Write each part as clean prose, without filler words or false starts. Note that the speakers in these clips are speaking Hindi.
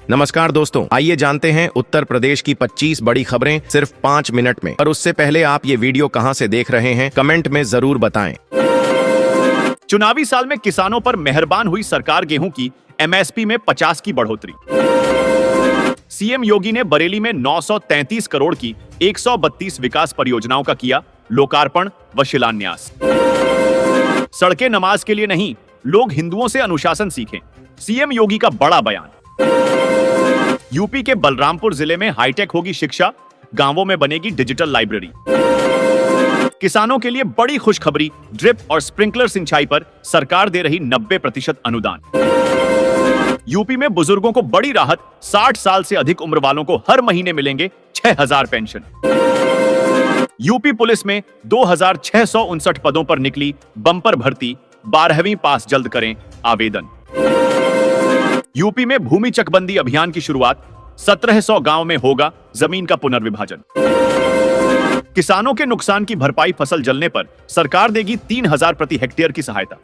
नमस्कार दोस्तों, आइए जानते हैं उत्तर प्रदेश की 25 बड़ी खबरें सिर्फ 5 मिनट में। पर उससे पहले आप ये वीडियो कहां से देख रहे हैं, कमेंट में जरूर बताएं। चुनावी साल में किसानों पर मेहरबान हुई सरकार, गेहूं की एमएसपी में 50 की बढ़ोतरी। सीएम योगी ने बरेली में 933 करोड़ की 132 विकास परियोजनाओं का किया लोकार्पण व शिलान्यास। सड़कें नमाज के लिए नहीं, लोग हिंदुओं से अनुशासन सीखें, सीएम योगी का बड़ा बयान। यूपी के बलरामपुर जिले में हाईटेक होगी शिक्षा, गांवों में बनेगी डिजिटल लाइब्रेरी। किसानों के लिए बड़ी खुशखबरी, ड्रिप और स्प्रिंकलर सिंचाई पर सरकार दे रही 90% अनुदान। यूपी में बुजुर्गों को बड़ी राहत, 60 साल से अधिक उम्र वालों को हर महीने मिलेंगे 6000 पेंशन। यूपी पुलिस में 2659 पदों पर निकली बम्पर भर्ती, 12वीं पास जल्द करें आवेदन। यूपी में भूमि चकबंदी अभियान की शुरुआत, 1700 गांव में होगा जमीन का पुनर्विभाजन। किसानों के नुकसान की भरपाई फसल जलने पर सरकार देगी 3000 प्रति हेक्टेयर की सहायता।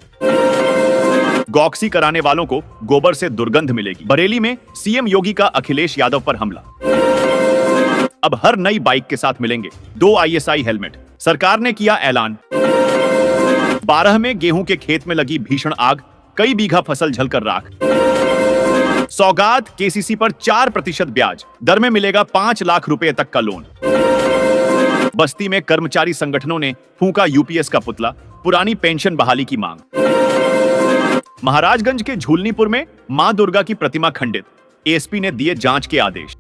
गौक्सी कराने वालों को गोबर से दुर्गंध मिलेगी। बरेली में सीएम योगी का अखिलेश यादव पर हमला। अब हर नई बाइक के साथ मिलेंगे 2 ISI हेलमेट, सरकार ने किया ऐलान। 12 में गेहूं के खेत में लगी भीषण आग, कई बीघा फसल जलकर राख। सौगात केसीसी पर 4% ब्याज दर में मिलेगा 5 लाख रुपए तक का लोन। बस्ती में कर्मचारी संगठनों ने फूंका यूपीएस का पुतला, पुरानी पेंशन बहाली की मांग। महाराजगंज के झूलनीपुर में मां दुर्गा की प्रतिमा खंडित, एसपी ने दिए जांच के आदेश।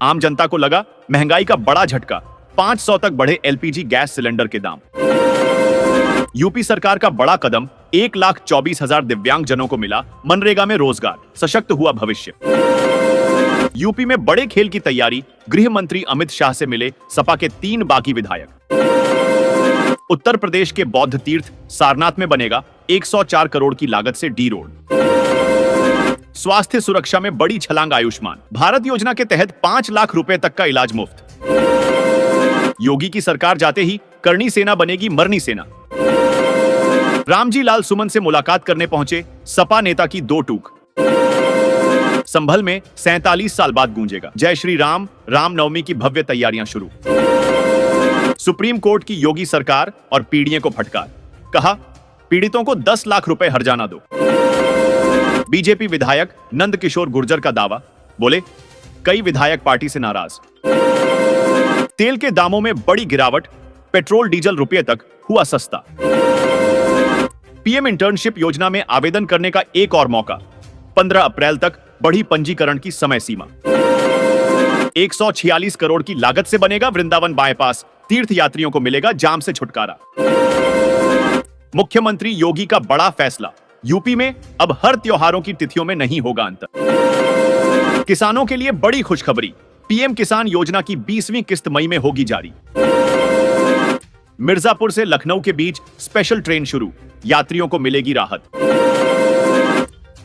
आम जनता को लगा महंगाई का बड़ा झटका, 500 तक बढ़े एलपीजी गैस सिलेंडर के दाम। यूपी सरकार का बड़ा कदम, 1,24,000 दिव्यांग जनों को मिला मनरेगा में रोजगार, सशक्त हुआ भविष्य। यूपी में बड़े खेल की तैयारी, गृह मंत्री अमित शाह से मिले सपा के 3 बागी विधायक। उत्तर प्रदेश के बौद्ध तीर्थ सारनाथ में बनेगा 104 करोड़ की लागत से डी रोड। स्वास्थ्य सुरक्षा में बड़ी छलांग, आयुष्मान भारत योजना के तहत 5 लाख रुपए तक का इलाज मुफ्त। योगी की सरकार जाते ही करनी सेना बनेगी मरनी सेना। रामजी लाल सुमन से मुलाकात करने पहुंचे सपा नेता की 2 टूक। संभल में 47 साल बाद गूंजेगा जय श्री राम, रामनवमी की भव्य तैयारियां शुरू। सुप्रीम कोर्ट की योगी सरकार और पीड़ियों को फटकार, कहा पीड़ितों को 10 लाख रुपए हर्जाना दो। बीजेपी विधायक नंद किशोर गुर्जर का दावा, बोले कई विधायक पार्टी से नाराज। तेल के दामों में बड़ी गिरावट, पेट्रोल डीजल रुपये तक हुआ सस्ता। पीएम इंटर्नशिप योजना में आवेदन करने का एक और मौका, 15 अप्रैल तक बढ़ी पंजीकरण की समय सीमा। 146 करोड़ की लागत से बनेगा वृंदावन बाईपास, तीर्थ यात्रियों को मिलेगा जाम से छुटकारा। मुख्यमंत्री योगी का बड़ा फैसला, यूपी में अब हर त्योहारों की तिथियों में नहीं होगा अंतर। किसानों के लिए बड़ी खुशखबरी, पीएम किसान योजना की 20वीं किस्त मई में होगी जारी। मिर्जापुर से लखनऊ के बीच स्पेशल ट्रेन शुरू, यात्रियों को मिलेगी राहत।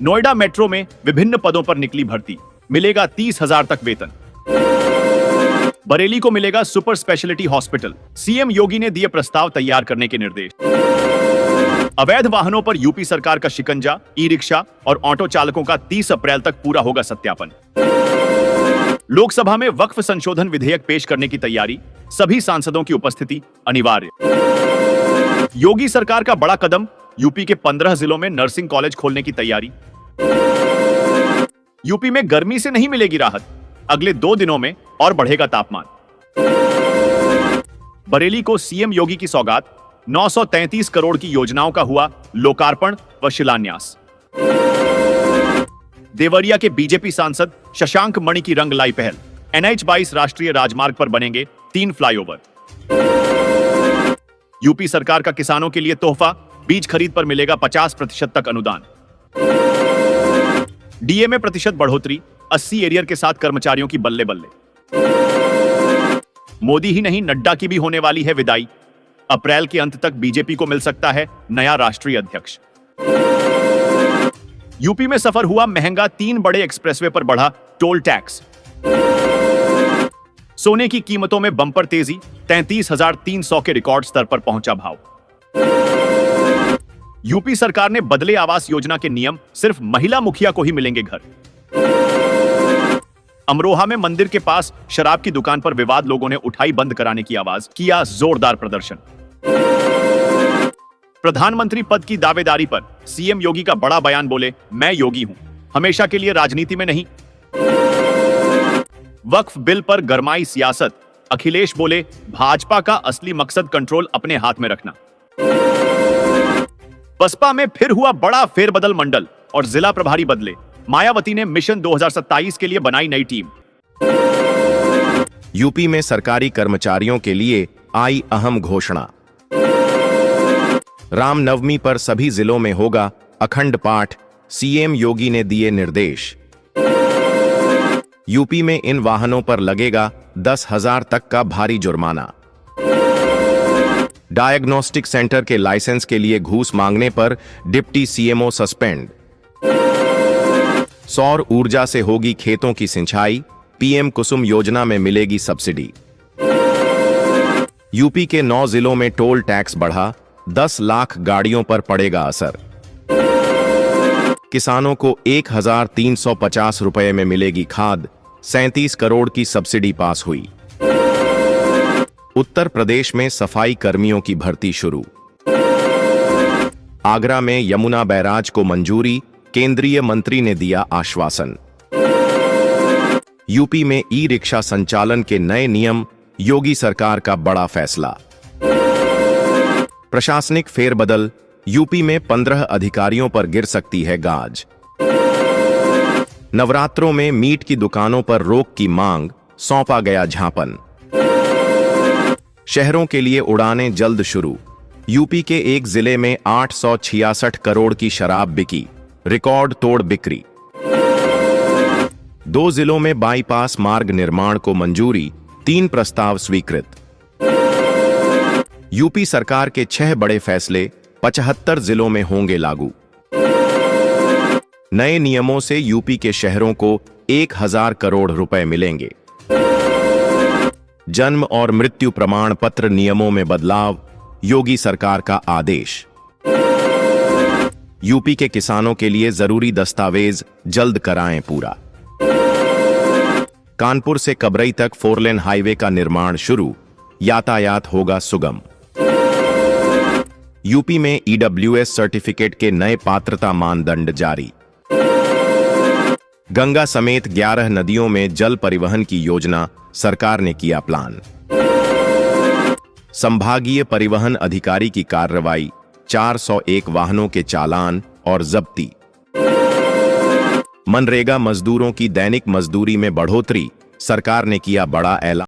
नोएडा मेट्रो में विभिन्न पदों पर निकली भर्ती, मिलेगा 30,000 तक वेतन। बरेली को मिलेगा सुपर स्पेशलिटी हॉस्पिटल, सीएम योगी ने दिए प्रस्ताव तैयार करने के निर्देश। अवैध वाहनों पर यूपी सरकार का शिकंजा, ई रिक्शा और ऑटो चालकों का 30 अप्रैल तक पूरा होगा सत्यापन। लोकसभा में वक्फ संशोधन विधेयक पेश करने की तैयारी, सभी सांसदों की उपस्थिति अनिवार्य। योगी सरकार का बड़ा कदम, यूपी के 15 जिलों में नर्सिंग कॉलेज खोलने की तैयारी। यूपी में गर्मी से नहीं मिलेगी राहत, अगले 2 दिनों में और बढ़ेगा तापमान। बरेली को सीएम योगी की सौगात, 933 करोड़ की योजनाओं का हुआ लोकार्पण व शिलान्यास। देवरिया के बीजेपी सांसद शशांक मणि की रंग लाई पहल, NH-22 राष्ट्रीय राजमार्ग पर बनेंगे 3 फ्लाईओवर। यूपी सरकार का किसानों के लिए तोहफा, बीज खरीद पर मिलेगा 50% तक अनुदान। डीए में प्रतिशत बढ़ोतरी, 80 एरियर के साथ कर्मचारियों की बल्ले बल्ले। मोदी ही नहीं, नड्डा की भी होने वाली है विदाई, अप्रैल के अंत तक बीजेपी को मिल सकता है नया राष्ट्रीय अध्यक्ष। यूपी में सफर हुआ महंगा, 3 बड़े एक्सप्रेसवे पर बढ़ा टोल टैक्स। सोने की कीमतों में बंपर तेजी, 33,300 के रिकॉर्ड स्तर पर पहुंचा भाव। यूपी सरकार ने बदले आवास योजना के नियम, सिर्फ महिला मुखिया को ही मिलेंगे घर। अमरोहा में मंदिर के पास शराब की दुकान पर विवाद, लोगों ने उठाई बंद कराने की आवाज, किया जोरदार प्रदर्शन। प्रधानमंत्री पद की दावेदारी पर सीएम योगी का बड़ा बयान, बोले मैं योगी हूं, हमेशा के लिए राजनीति में नहीं। वक्फ बिल पर गरमाई सियासत, अखिलेश बोले भाजपा का असली मकसद कंट्रोल अपने हाथ में रखना। बसपा में फिर हुआ बड़ा फेरबदल, मंडल और जिला प्रभारी बदले, मायावती ने मिशन 2027 के लिए बनाई नई टीम। यूपी में सरकारी कर्मचारियों के लिए आई अहम घोषणा। रामनवमी पर सभी जिलों में होगा अखंड पाठ, सीएम योगी ने दिए निर्देश। यूपी में इन वाहनों पर लगेगा 10,000 तक का भारी जुर्माना। डायग्नोस्टिक सेंटर के लाइसेंस के लिए घूस मांगने पर डिप्टी सीएमओ सस्पेंड। सौर ऊर्जा से होगी खेतों की सिंचाई, पीएम कुसुम योजना में मिलेगी सब्सिडी। यूपी के 9 जिलों में टोल टैक्स बढ़ा, 10 लाख गाड़ियों पर पड़ेगा असर। किसानों को 1,350 रुपए में मिलेगी खाद, 37 करोड़ की सब्सिडी पास हुई। उत्तर प्रदेश में सफाई कर्मियों की भर्ती शुरू। आगरा में यमुना बैराज को मंजूरी, केंद्रीय मंत्री ने दिया आश्वासन। यूपी में ई रिक्शा संचालन के नए नियम, योगी सरकार का बड़ा फैसला। प्रशासनिक फेरबदल, यूपी में 15 अधिकारियों पर गिर सकती है गाज। नवरात्रों में मीट की दुकानों पर रोक की मांग, सौंपा गया झापन। शहरों के लिए उड़ानें जल्द शुरू। यूपी के एक जिले में 866 करोड़ की शराब बिकी, रिकॉर्ड तोड़ बिक्री। 2 जिलों में बाईपास मार्ग निर्माण को मंजूरी, 3 प्रस्ताव स्वीकृत। यूपी सरकार के 6 बड़े फैसले 75 जिलों में होंगे लागू। नए नियमों से यूपी के शहरों को 1,000 करोड़ रुपए मिलेंगे। जन्म और मृत्यु प्रमाण पत्र नियमों में बदलाव, योगी सरकार का आदेश। यूपी के किसानों के लिए जरूरी दस्तावेज जल्द कराएं पूरा। कानपुर से कबरई तक 4 लेन हाईवे का निर्माण शुरू, यातायात होगा सुगम। यूपी में ईडब्ल्यूएस सर्टिफिकेट के नए पात्रता मानदंड जारी। गंगा समेत 11 नदियों में जल परिवहन की योजना, सरकार ने किया प्लान। संभागीय परिवहन अधिकारी की कार्रवाई, 401 वाहनों के चालान और जब्ती। मनरेगा मजदूरों की दैनिक मजदूरी में बढ़ोतरी, सरकार ने किया बड़ा ऐलान।